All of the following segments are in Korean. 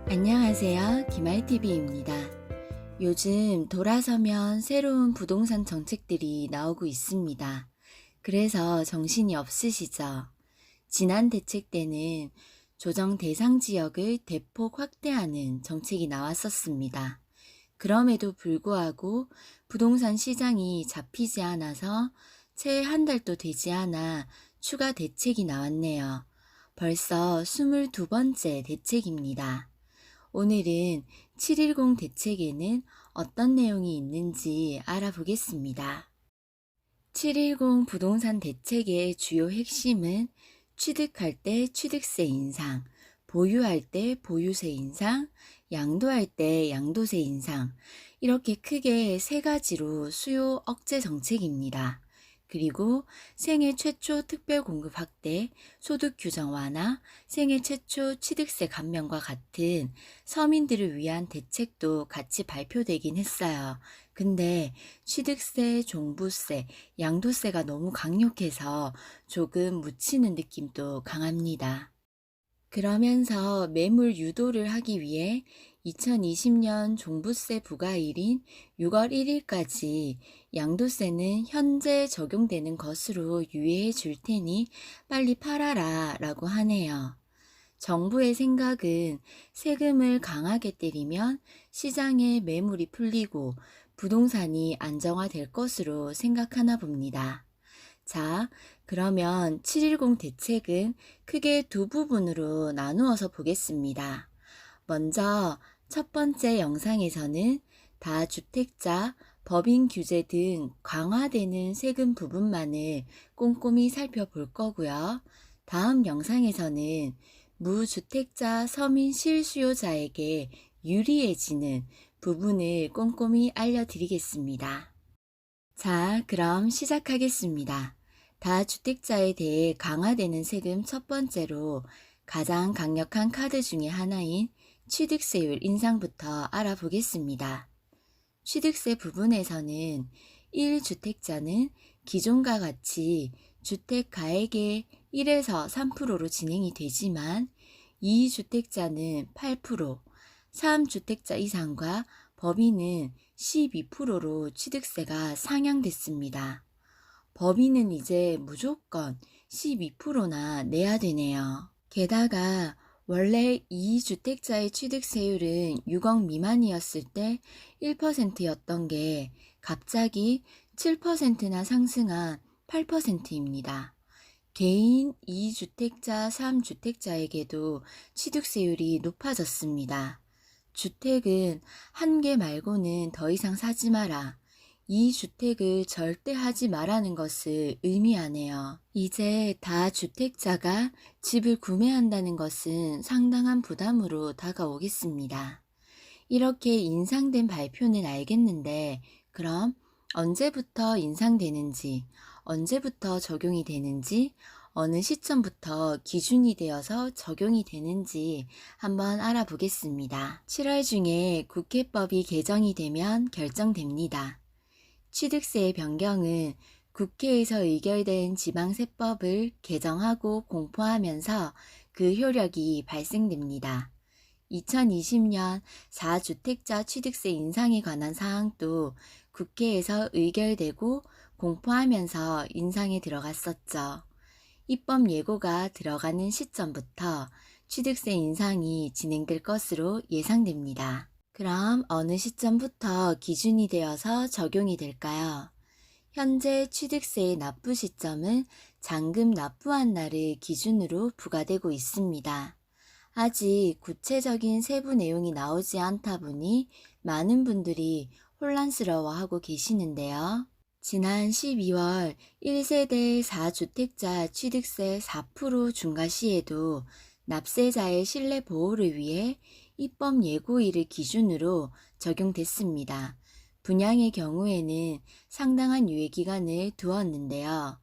안녕하세요. 김알TV입니다. 요즘 돌아서면 새로운 부동산 정책들이 나오고 있습니다. 그래서 정신이 없으시죠? 지난 대책 때는 조정 대상 지역을 대폭 확대하는 정책이 나왔었습니다. 그럼에도 불구하고 부동산 시장이 잡히지 않아서 채 한 달도 되지 않아 추가 대책이 나왔네요. 벌써 22번째 대책입니다. 오늘은 710 대책에는 어떤 내용이 있는지 알아보겠습니다. 710 부동산 대책의 주요 핵심은 취득할 때 취득세 인상, 보유할 때 보유세 인상, 양도할 때 양도세 인상, 이렇게 크게 세 가지로 수요 억제 정책입니다. 그리고 생애 최초 특별 공급 확대, 소득 규정 완화, 생애 최초 취득세 감면과 같은 서민들을 위한 대책도 같이 발표되긴 했어요. 근데 취득세, 종부세, 양도세가 너무 강력해서 조금 묻히는 느낌도 강합니다. 그러면서 매물 유도를 하기 위해 2020년 종부세 부과일인 6월 1일까지 양도세는 현재 적용되는 것으로 유예해 줄 테니 빨리 팔아라 라고 하네요. 정부의 생각은 세금을 강하게 때리면 시장에 매물이 풀리고 부동산이 안정화될 것으로 생각하나 봅니다. 자, 그러면 710 대책은 크게 두 부분으로 나누어서 보겠습니다. 먼저 첫 번째 영상에서는 다주택자, 법인 규제 등 강화되는 세금 부분만을 꼼꼼히 살펴볼 거고요. 다음 영상에서는 무주택자 서민 실수요자에게 유리해지는 부분을 꼼꼼히 알려드리겠습니다. 자, 그럼 시작하겠습니다. 다주택자에 대해 강화되는 세금 첫 번째로 가장 강력한 카드 중에 하나인 취득세율 인상부터 알아보겠습니다. 취득세 부분에서는 1주택자는 기존과 같이 주택 가액의 1에서 3%로 진행이 되지만 2주택자는 8%, 3주택자 이상과 법인은 12%로 취득세가 상향됐습니다. 법인은 이제 무조건 12%나 내야 되네요. 게다가 원래 2주택자의 취득세율은 6억 미만이었을 때 1%였던 게 갑자기 7%나 상승한 8%입니다. 개인 2주택자, 3주택자에게도 취득세율이 높아졌습니다. 주택은 한 개 말고는 더 이상 사지 마라. 이 주택을 절대 하지 말라는 것을 의미하네요. 이제 다주택자가 집을 구매한다는 것은 상당한 부담으로 다가오겠습니다. 이렇게 인상된 발표는 알겠는데 그럼 언제부터 인상되는지, 언제부터 적용이 되는지, 어느 시점부터 기준이 되어서 적용이 되는지 한번 알아보겠습니다. 7월 중에 국회법이 개정이 되면 결정됩니다. 취득세 변경은 국회에서 의결된 지방세법을 개정하고 공포하면서 그 효력이 발생됩니다. 2020년 4주택자 취득세 인상에 관한 사항도 국회에서 의결되고 공포하면서 인상에 들어갔었죠. 입법 예고가 들어가는 시점부터 취득세 인상이 진행될 것으로 예상됩니다. 그럼 어느 시점부터 기준이 되어서 적용이 될까요? 현재 취득세의 납부 시점은 잔금 납부한 날을 기준으로 부과되고 있습니다. 아직 구체적인 세부 내용이 나오지 않다 보니 많은 분들이 혼란스러워하고 계시는데요. 지난 12월 1세대 4주택자 취득세 4% 중과 시에도 납세자의 신뢰 보호를 위해 입법 예고일을 기준으로 적용됐습니다. 분양의 경우에는 상당한 유예 기간을 두었는데요.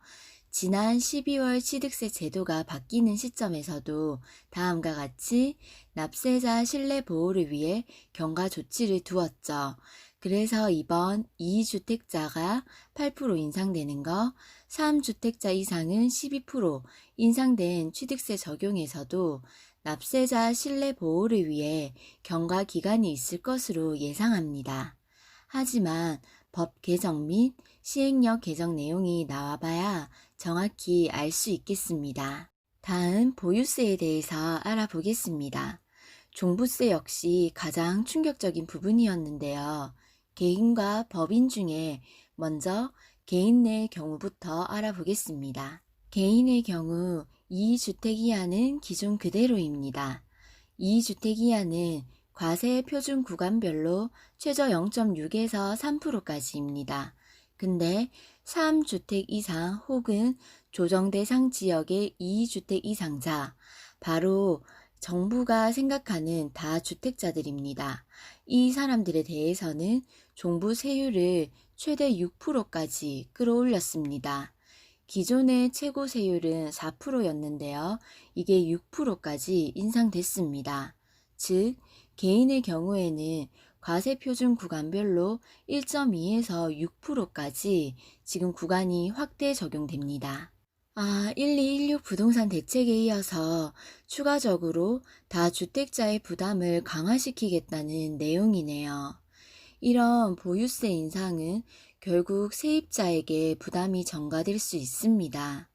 지난 12월 취득세 제도가 바뀌는 시점에서도 다음과 같이 납세자 신뢰 보호를 위해 경과 조치를 두었죠. 그래서 이번 2주택자가 8% 인상되는 거, 3주택자 이상은 12% 인상된 취득세 적용에서도 납세자 신뢰 보호를 위해 경과 기간이 있을 것으로 예상합니다. 하지만 법 개정 및 시행령 개정 내용이 나와봐야 정확히 알 수 있겠습니다. 다음 보유세에 대해서 알아보겠습니다. 종부세 역시 가장 충격적인 부분이었는데요. 개인과 법인 중에 먼저 개인 의 경우부터 알아보겠습니다. 개인의 경우 2주택 이하는 기존 그대로입니다. 2주택 이하는 과세 표준 구간별로 최저 0.6에서 3%까지입니다. 근데 3주택 이상 혹은 조정 대상 지역의 2주택 이상자, 바로 정부가 생각하는 다주택자들입니다. 이 사람들에 대해서는 종부세율을 최대 6%까지 끌어올렸습니다. 기존의 최고 세율은 4%였는데요. 이게 6%까지 인상됐습니다. 즉, 개인의 경우에는 과세 표준 구간별로 1.2에서 6%까지 지금 구간이 확대 적용됩니다. 1216 부동산 대책에 이어서 추가적으로 다주택자의 부담을 강화시키겠다는 내용이네요. 이런 보유세 인상은 결국 세입자에게 부담이 전가될 수 있습니다.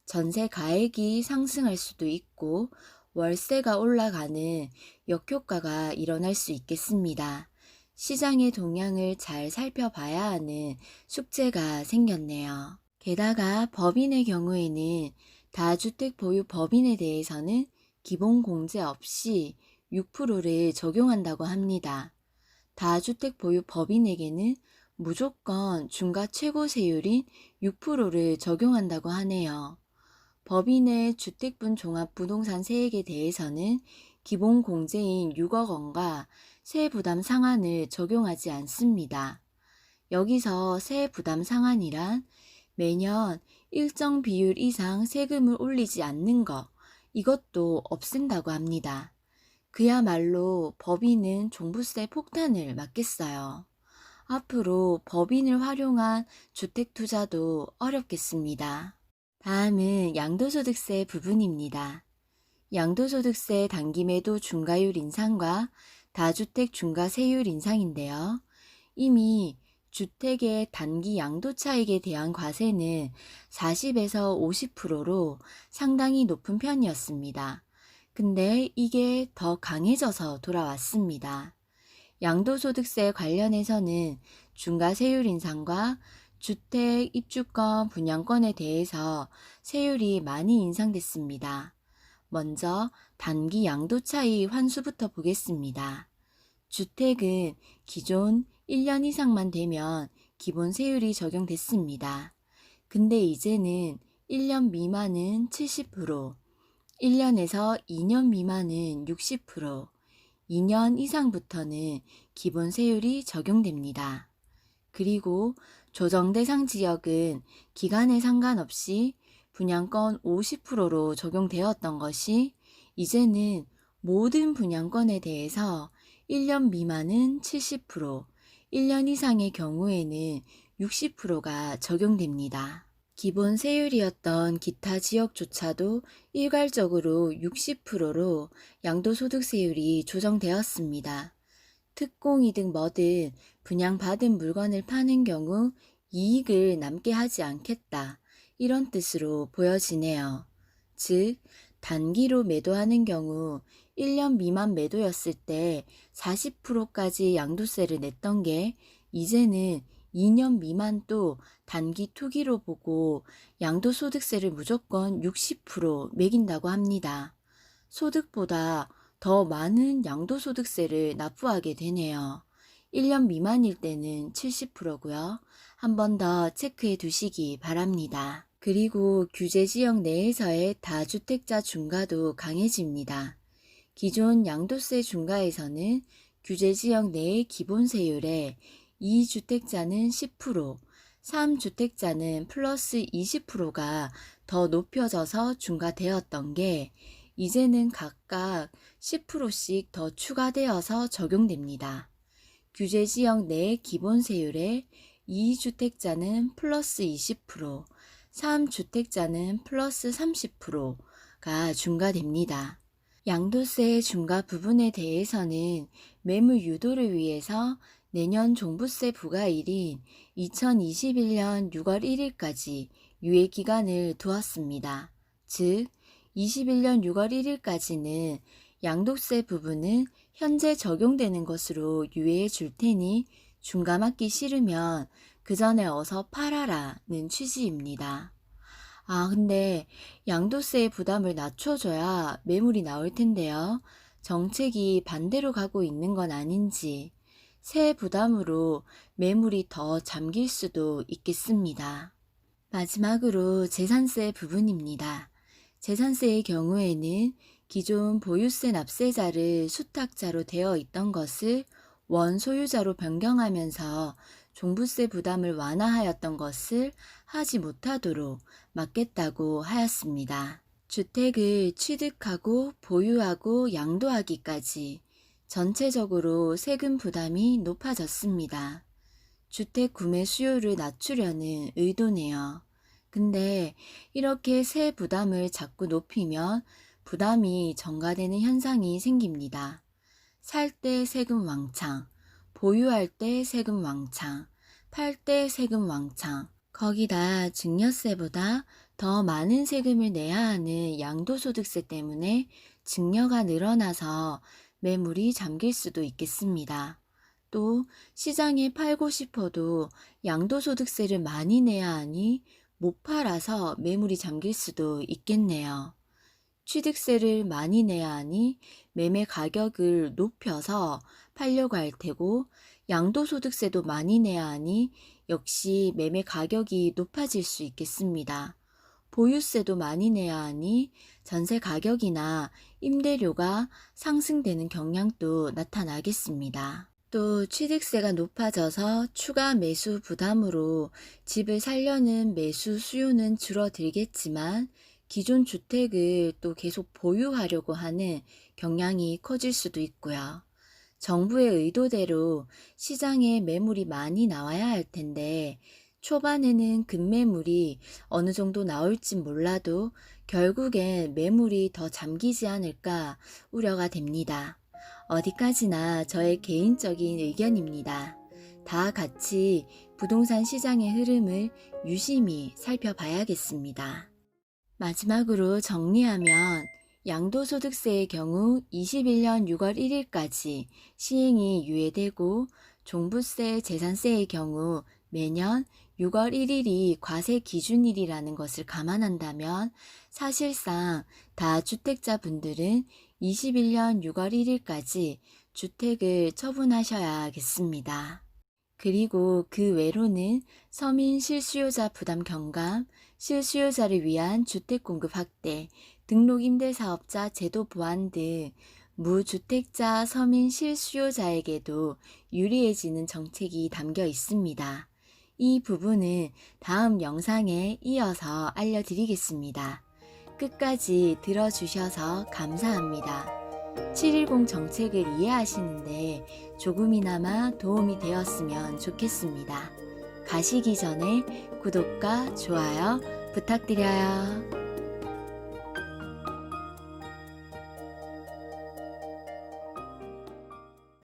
전세 가액이 상승할 수도 있고 월세가 올라가는 역효과가 일어날 수 있겠습니다. 시장의 동향을 잘 살펴봐야 하는 숙제가 생겼네요. 게다가 법인의 경우에는 다주택 보유 법인에 대해서는 기본 공제 없이 6%를 적용한다고 합니다. 다주택 보유 법인에게는 무조건 중과 최고 세율인 6%를 적용한다고 하네요. 법인의 주택분 종합부동산 세액에 대해서는 기본 공제인 6억 원과 세액 부담 상한을 적용하지 않습니다. 여기서 세액 부담 상한이란 매년 일정 비율 이상 세금을 올리지 않는 것, 이것도 없앤다고 합니다. 그야말로 법인은 종부세 폭탄을 맞겠어요. 앞으로 법인을 활용한 주택 투자도 어렵겠습니다. 다음은 양도소득세 부분입니다. 양도소득세 단기매도 중과율 인상과 다주택 중과세율 인상인데요. 이미 주택의 단기 양도차익에 대한 과세는 40에서 50%로 상당히 높은 편이었습니다. 근데 이게 더 강해져서 돌아왔습니다. 양도소득세 관련해서는 중과세율 인상과 주택 입주권 분양권에 대해서 세율이 많이 인상됐습니다. 먼저 단기 양도차익 환수부터 보겠습니다. 주택은 기존 1년 이상만 되면 기본 세율이 적용됐습니다. 근데 이제는 1년 미만은 70%, 1년에서 2년 미만은 60%, 2년 이상부터는 기본 세율이 적용됩니다. 그리고 조정 대상 지역은 기간에 상관없이 분양권 50%로 적용되었던 것이 이제는 모든 분양권에 대해서 1년 미만은 70%, 1년 이상의 경우에는 60%가 적용됩니다. 기본 세율이었던 기타 지역조차도 일괄적으로 60%로 양도소득세율이 조정되었습니다. 특공이든 뭐든 분양받은 물건을 파는 경우 이익을 남게 하지 않겠다, 이런 뜻으로 보여지네요. 즉, 단기로 매도하는 경우 1년 미만 매도였을 때 40%까지 양도세를 냈던 게 이제는 2년 미만도 단기 투기로 보고 양도소득세를 무조건 60% 매긴다고 합니다. 소득보다 더 많은 양도소득세를 납부하게 되네요. 1년 미만일 때는 70%고요. 한 번 더 체크해 두시기 바랍니다. 그리고 규제지역 내에서의 다주택자 중과도 강해집니다. 기존 양도세 중과에서는 규제지역 내의 기본세율에 2주택자는 10%, 3주택자는 플러스 20%가 더 높여져서 중과되었던 게 이제는 각각 10%씩 더 추가되어서 적용됩니다. 규제지역 내 기본세율에 2주택자는 플러스 20%, 3주택자는 플러스 30%가 중과됩니다. 양도세 중과 부분에 대해서는 매물 유도를 위해서 내년 종부세 부과일인 2021년 6월 1일까지 유예 기간을 두었습니다. 즉, 21년 6월 1일까지는 양도세 부분은 현재 적용되는 것으로 유예해 줄 테니 중감하기 싫으면 그 전에 어서 팔아라는 취지입니다. 근데 양도세 부담을 낮춰줘야 매물이 나올 텐데요. 정책이 반대로 가고 있는 건 아닌지 세 부담으로 매물이 더 잠길 수도 있겠습니다. 마지막으로 재산세 부분입니다. 재산세의 경우에는 기존 보유세 납세자를 수탁자로 되어 있던 것을 원소유자로 변경하면서 종부세 부담을 완화하였던 것을 하지 못하도록 막겠다고 하였습니다. 주택을 취득하고 보유하고 양도하기까지 전체적으로 세금 부담이 높아졌습니다. 주택 구매 수요를 낮추려는 의도네요. 근데 이렇게 세 부담을 자꾸 높이면 부담이 전가되는 현상이 생깁니다. 살 때 세금 왕창, 보유할 때 세금 왕창, 팔 때 세금 왕창, 거기다 증여세보다 더 많은 세금을 내야 하는 양도소득세 때문에 증여가 늘어나서 매물이 잠길 수도 있겠습니다. 또 시장에 팔고 싶어도 양도소득세를 많이 내야 하니 못 팔아서 매물이 잠길 수도 있겠네요. 취득세를 많이 내야 하니 매매 가격을 높여서 팔려고 할 테고 양도소득세도 많이 내야 하니 역시 매매 가격이 높아질 수 있겠습니다. 보유세도 많이 내야 하니 전세 가격이나 임대료가 상승되는 경향도 나타나겠습니다. 또 취득세가 높아져서 추가 매수 부담으로 집을 살려는 매수 수요는 줄어들겠지만 기존 주택을 또 계속 보유하려고 하는 경향이 커질 수도 있고요. 정부의 의도대로 시장에 매물이 많이 나와야 할 텐데 초반에는 급매물이 어느 정도 나올진 몰라도 결국엔 매물이 더 잠기지 않을까 우려가 됩니다. 어디까지나 저의 개인적인 의견입니다. 다 같이 부동산 시장의 흐름을 유심히 살펴봐야겠습니다. 마지막으로 정리하면 양도소득세의 경우 21년 6월 1일까지 시행이 유예되고 종부세, 재산세의 경우 매년 6월 1일이 과세 기준일이라는 것을 감안한다면 사실상 다주택자분들은 21년 6월 1일까지 주택을 처분하셔야겠습니다. 그리고 그 외로는 서민 실수요자 부담 경감, 실수요자를 위한 주택 공급 확대, 등록임대사업자 제도 보완 등 무주택자 서민 실수요자에게도 유리해지는 정책이 담겨 있습니다. 이 부분은 다음 영상에 이어서 알려드리겠습니다. 끝까지 들어주셔서 감사합니다. 710 정책을 이해하시는데 조금이나마 도움이 되었으면 좋겠습니다. 가시기 전에 구독과 좋아요 부탁드려요.